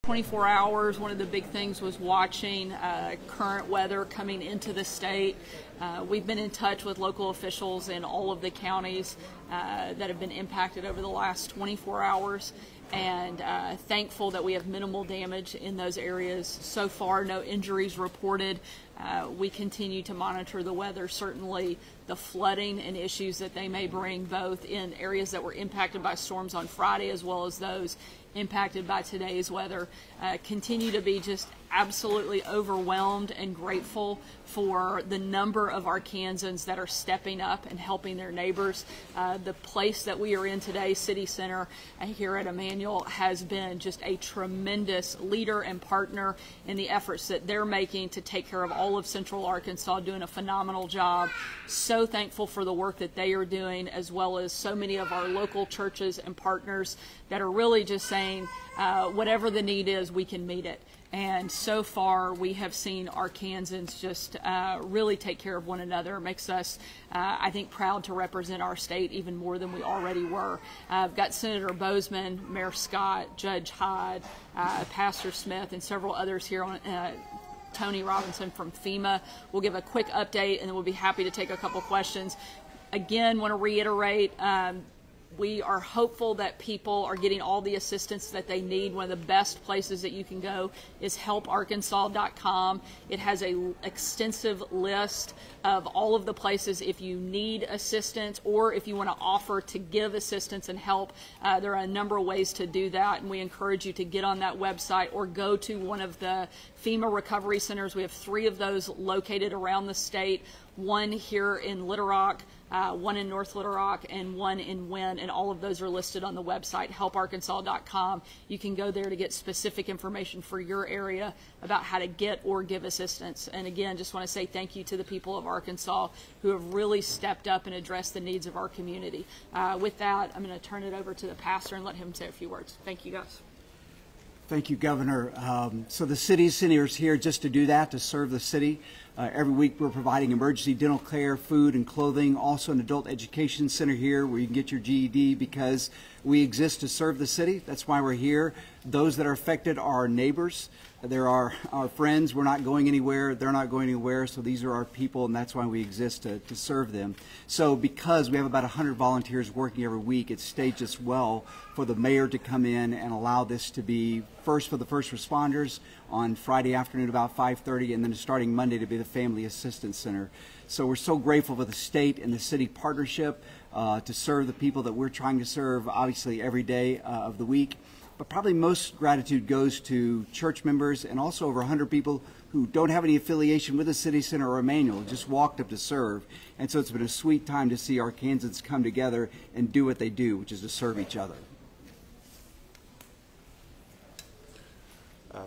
24 hours, one of the big things was watching current weather coming into the state. We've been in touch with local officials in all of the counties that have been impacted over the last 24 hours, and thankful that we have minimal damage in those areas. So far, no injuries reported. We continue to monitor the weather, certainly the flooding and issues that they may bring, both in areas that were impacted by storms on Friday as well as those impacted by today's weather. Continue to be just absolutely overwhelmed and grateful for the number of Arkansans that are stepping up and helping their neighbors. The place that we are in today, City Center here at Emmanuel, has been just a tremendous leader and partner in the efforts that they're making to take care of all of Central Arkansas, doing a phenomenal job. So thankful for the work that they are doing, as well as so many of our local churches and partners that are really just saying, whatever the need is, we can meet it. And so far, we have seen Arkansans just really take care of one another. It makes us, I think, proud to represent our state even more than we already were. I've got Senator Bozeman, Mayor Scott, Judge Hyde, Pastor Smith, and several others here on Tony Robinson from FEMA. We'll give a quick update, and then we'll be happy to take a couple questions. Again, want to reiterate, we are hopeful that people are getting all the assistance that they need. One of the best places that you can go is helparkansas.com. It has an extensive list of all of the places if you need assistance or if you want to offer to give assistance and help. There are a number of ways to do that, and we encourage you to get on that website or go to one of the FEMA recovery centers. We have 3 of those located around the state, one here in Little Rock, one in North Little Rock, and one in Wynn, and all of those are listed on the website, helparkansas.com. You can go there to get specific information for your area about how to get or give assistance. And again, just want to say thank you to the people of Arkansas who have really stepped up and addressed the needs of our community. With that, I'm going to turn it over to the pastor and let him say a few words. Thank you, guys. Thank you, Governor. So the city center is here just to do that, to serve the city. Every week we're providing emergency dental care, food, and clothing. Also an adult education center here where you can get your GED, because we exist to serve the city. That's why we're here. Those that are affected are our neighbors. They're our friends. We're not going anywhere. They're not going anywhere. So these are our people, and that's why we exist, to serve them. So because we have about 100 volunteers working every week, it staged us well for the mayor to come in and allow this to be first for the first responders on Friday afternoon about 5:30, and then starting Monday to be the Family Assistance Center. So we're so grateful for the state and the city partnership to serve the people that we're trying to serve, obviously every day of the week. But probably most gratitude goes to church members and also over 100 people who don't have any affiliation with the City Center or Emmanuel, just walked up to serve. And so it's been a sweet time to see Arkansans come together and do what they do, which is to serve each other.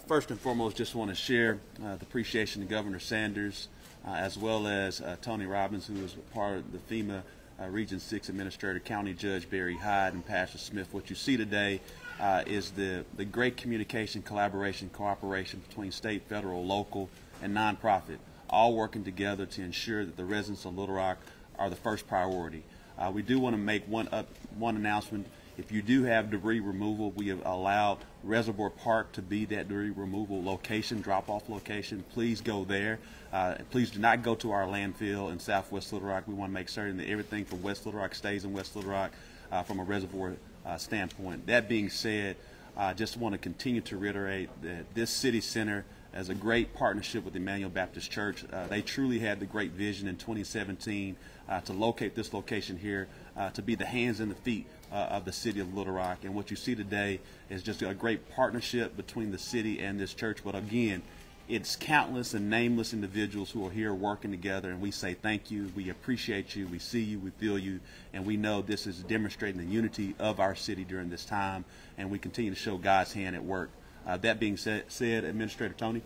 First and foremost, just want to share the appreciation to Governor Sanders, as well as Tony Robbins, who is part of the FEMA Region 6 Administrator, County Judge Barry Hyde, and Pastor Smith. What you see today is the great communication, collaboration, cooperation between state, federal, local, and nonprofit, all working together to ensure that the residents of Little Rock are the first priority. We do want to make one announcement. If you do have debris removal, we have allowed Reservoir Park to be that debris removal location, drop-off location. Please go there. Please do not go to our landfill in Southwest Little Rock. We want to make certain that everything from West Little Rock stays in West Little Rock from a reservoir standpoint. That being said, I just want to continue to reiterate that this city center has a great partnership with Emmanuel Baptist Church. They truly had the great vision in 2017 to locate this location here to be the hands and the feet of the city of Little Rock. And what you see today is just a great partnership between the city and this church. But again, it's countless and nameless individuals who are here working together, and we say thank you, we appreciate you, we see you, we feel you, and we know this is demonstrating the unity of our city during this time, and we continue to show God's hand at work. That being said, Administrator Tony.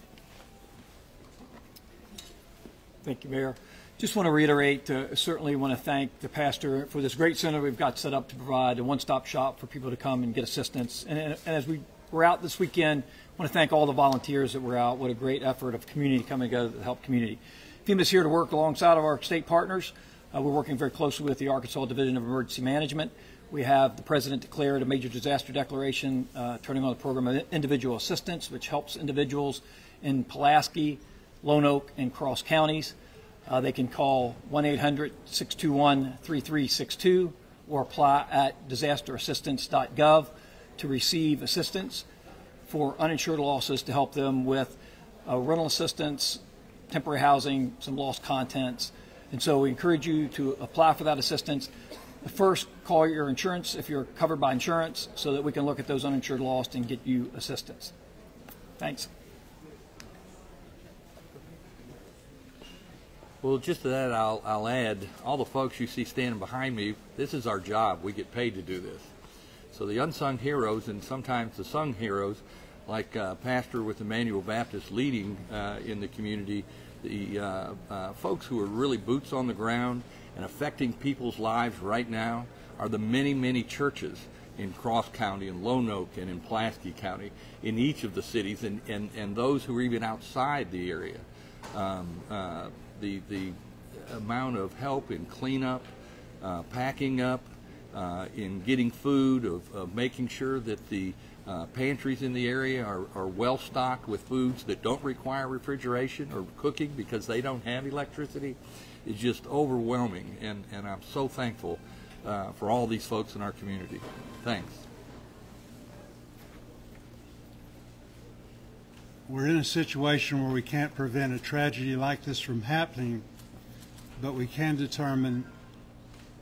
Thank you, Mayor. Just want to reiterate, certainly want to thank the pastor for this great center we've got set up to provide a one-stop shop for people to come and get assistance. And as we're out this weekend, I want to thank all the volunteers that were out. What a great effort of community coming together to help community. FEMA is here to work alongside of our state partners. We're working very closely with the Arkansas Division of Emergency Management. We have the President declared a major disaster declaration, turning on the program of individual assistance, which helps individuals in Pulaski, Lone Oak, and Cross counties. They can call 1-800-621-3362 or apply at disasterassistance.gov to receive assistance for uninsured losses to help them with rental assistance, temporary housing, some lost contents. And so we encourage you to apply for that assistance. First, call your insurance if you're covered by insurance so that we can look at those uninsured lost and get you assistance. Thanks. Well, just to that, I'll add, all the folks you see standing behind me, this is our job. We get paid to do this. So the unsung heroes, and sometimes the sung heroes, like Pastor with Emmanuel Baptist leading in the community, the folks who are really boots on the ground and affecting people's lives right now are the many, many churches in Cross County and Lone Oak and in Pulaski County, in each of the cities, and those who are even outside the area. The amount of help in cleanup, packing up, in getting food, of making sure that the pantries in the area are well stocked with foods that don't require refrigeration or cooking because they don't have electricity, is just overwhelming, and I'm so thankful for all these folks in our community. Thanks. We're in a situation where we can't prevent a tragedy like this from happening, but we can determine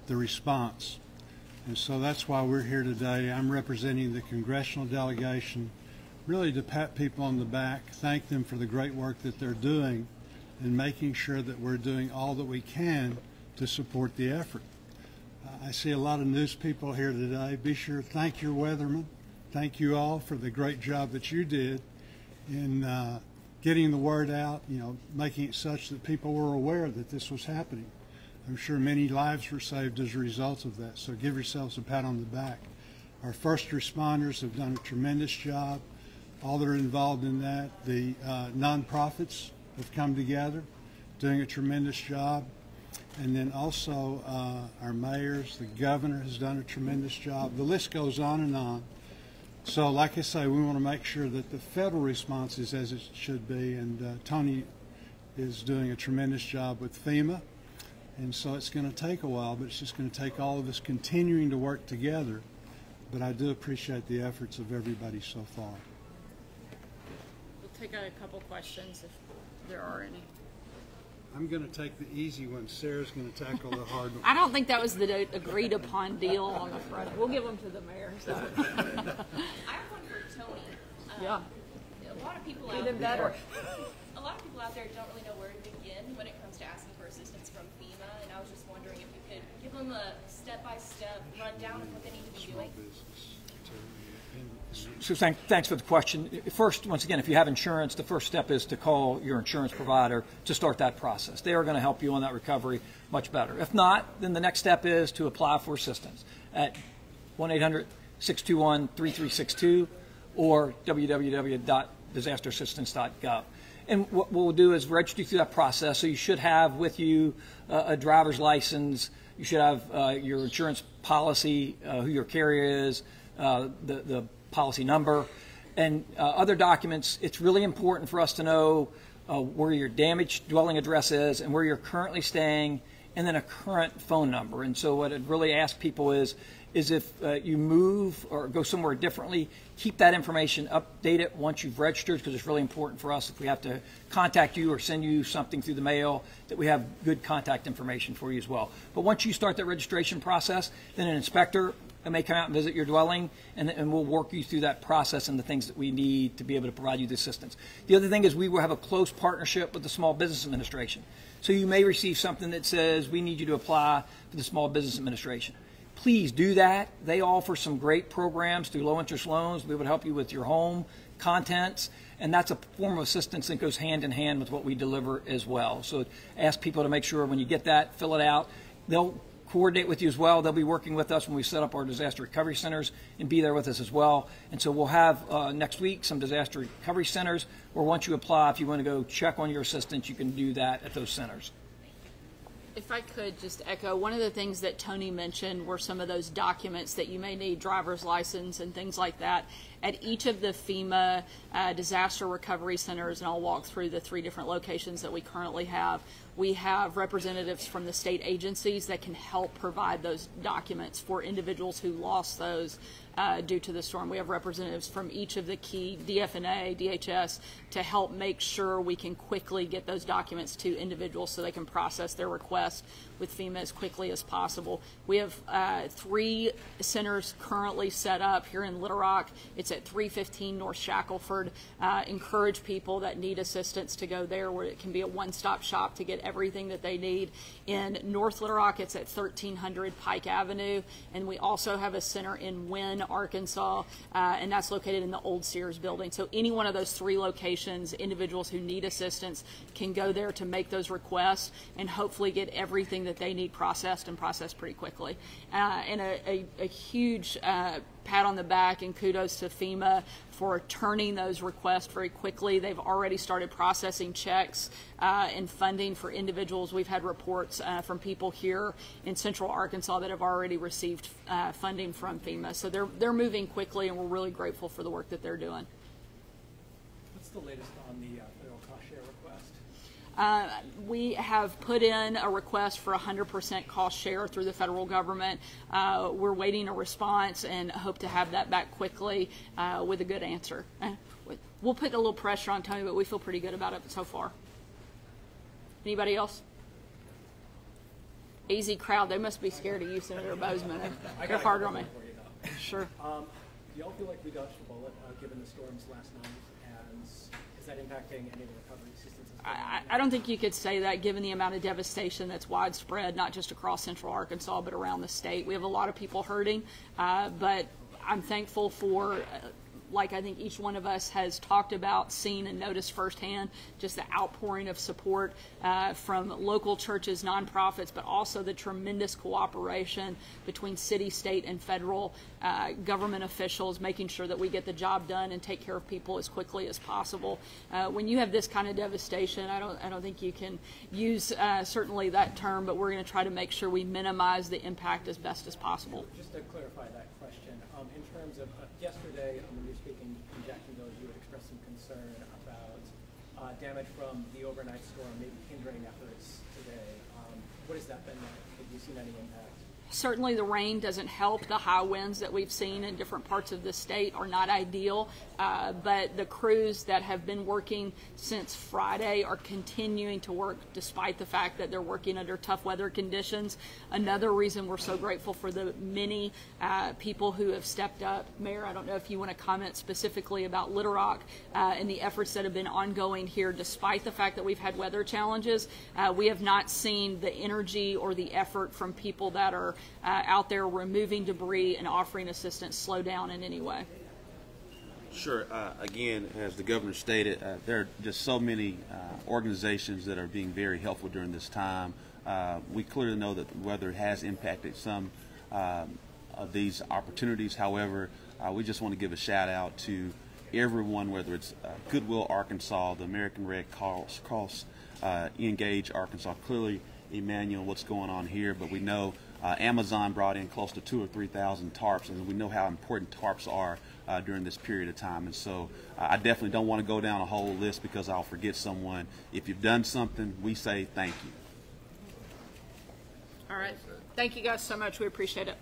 the response. And so that's why we're here today. I'm representing the congressional delegation, really to pat people on the back, thank them for the great work that they're doing, and making sure that we're doing all that we can to support the effort. I see a lot of news people here today. Be sure to thank your weathermen. Thank you all for the great job that you did in getting the word out, making it such that people were aware that this was happening. I'm sure many lives were saved as a result of that, so give yourselves a pat on the back. Our first responders have done a tremendous job, all that are involved in that. The nonprofits have come together, doing a tremendous job. And then also our mayors, the governor has done a tremendous job. The list goes on and on. So like I say, we want to make sure that the federal response is as it should be, and Tony is doing a tremendous job with FEMA. And so it's going to take a while, but it's just going to take all of us continuing to work together. But I do appreciate the efforts of everybody so far. We'll take a couple questions if there are any. I'm going to take the easy one. Sarah's going to tackle the hard one. I don't think that was the agreed upon deal on the front. We'll give them to the mayor. So. I have one for Tony. Yeah. A lot of people Even better. A lot of people out there don't really know where to begin when it comes to asking for assistance from FEMA, and I was just wondering if you could give them a step-by-step rundown of what they need to be doing. So thanks for the question. First, once again, if you have insurance, the first step is to call your insurance provider to start that process. They are going to help you on that recovery much better. If not, then the next step is to apply for assistance at 1-800-621-3362 or www.disasterassistance.gov. And what we'll do is register you through that process. So you should have with you a driver's license. You should have your insurance policy, who your carrier is, the policy number, and other documents. It's really important for us to know where your damaged dwelling address is and where you're currently staying, and then a current phone number. And so what I'd really ask people is if you move or go somewhere differently, keep that information updated once you've registered, because it's really important for us if we have to contact you or send you something through the mail that we have good contact information for you as well. But once you start that registration process, then an inspector may come out and visit your dwelling, and we'll work you through that process and the things that we need to be able to provide you the assistance. The other thing is we will have a close partnership with the Small Business Administration. So you may receive something that says we need you to apply for the Small Business Administration. Please do that. They offer some great programs through low-interest loans. We would help you with your home contents, and that's a form of assistance that goes hand in hand with what we deliver as well. So ask people to make sure when you get that, fill it out. They'll coordinate with you as well. They'll be working with us when we set up our disaster recovery centers and be there with us as well. And so we'll have next week some disaster recovery centers, or once you apply, if you want to go check on your assistance, you can do that at those centers. If I could just echo, one of the things that Tony mentioned were some of those documents that you may need, driver's license and things like that. At each of the FEMA disaster recovery centers, and I'll walk through the 3 different locations that we currently have, we have representatives from the state agencies that can help provide those documents for individuals who lost those due to the storm. We have representatives from each of the key DFNA, DHS, to help make sure we can quickly get those documents to individuals so they can process their request with FEMA as quickly as possible. We have 3 centers currently set up here in Little Rock. It's at 315 North Shackelford. Encourage people that need assistance to go there, where it can be a one-stop shop to get everything that they need. In North Little Rock, it's at 1300 Pike Avenue, and we also have a center in Wynne, Arkansas, and that's located in the old Sears building. So any one of those 3 locations, individuals who need assistance can go there to make those requests and hopefully get everything that they need processed, and processed pretty quickly. And a huge pat on the back and kudos to FEMA for turning those requests very quickly. They've already started processing checks and funding for individuals. We've had reports from people here in Central Arkansas that have already received funding from FEMA. So they're moving quickly, and we're really grateful for the work that they're doing. What's the latest on the federal cost share request? We have put in a request for 100% cost share through the federal government. We're waiting a response and hope to have that back quickly with a good answer. We'll put a little pressure on Tony, but we feel pretty good about it so far. Anybody else? Easy crowd. They must be scared of you, Senator Bozeman. They're hard on me. Sure. Do y'all feel like we dodged a bullet given the storms last night, and is that impacting any of the recovery assistance? I don't think you could say that, given the amount of devastation that's widespread, not just across Central Arkansas, but around the state. We have a lot of people hurting, but I'm thankful for, like I think each one of us has talked about, seen and noticed firsthand, just the outpouring of support from local churches, nonprofits, but also the tremendous cooperation between city, state, and federal government officials, making sure that we get the job done and take care of people as quickly as possible. When you have this kind of devastation, I don't think you can use certainly that term, but we're going to try to make sure we minimize the impact as best as possible. Just to clarify that question, in terms of yesterday when you were speaking in Jacksonville, you had expressed some concern about damage from the overnight storm maybe hindering efforts today. What has that been like? Have you seen any impact? Certainly the rain doesn't help. The high winds that we've seen in different parts of the state are not ideal, but the crews that have been working since Friday are continuing to work despite the fact that they're working under tough weather conditions. Another reason we're so grateful for the many people who have stepped up. Mayor, I don't know if you want to comment specifically about Little Rock and the efforts that have been ongoing here despite the fact that we've had weather challenges. We have not seen the energy or the effort from people that are out there removing debris and offering assistance slow down in any way. Sure. Again, as the governor stated, there are just so many organizations that are being very helpful during this time. We clearly know that the weather has impacted some of these opportunities. However, we just want to give a shout out to everyone, whether it's Goodwill Arkansas, the American Red Cross, Engage Arkansas, clearly Emmanuel, what's going on here, but we know Amazon brought in close to 2,000 or 3,000 tarps, and we know how important tarps are during this period of time. And so I definitely don't want to go down a whole list because I'll forget someone. If you've done something, we say thank you. All right. Thank you guys so much. We appreciate it.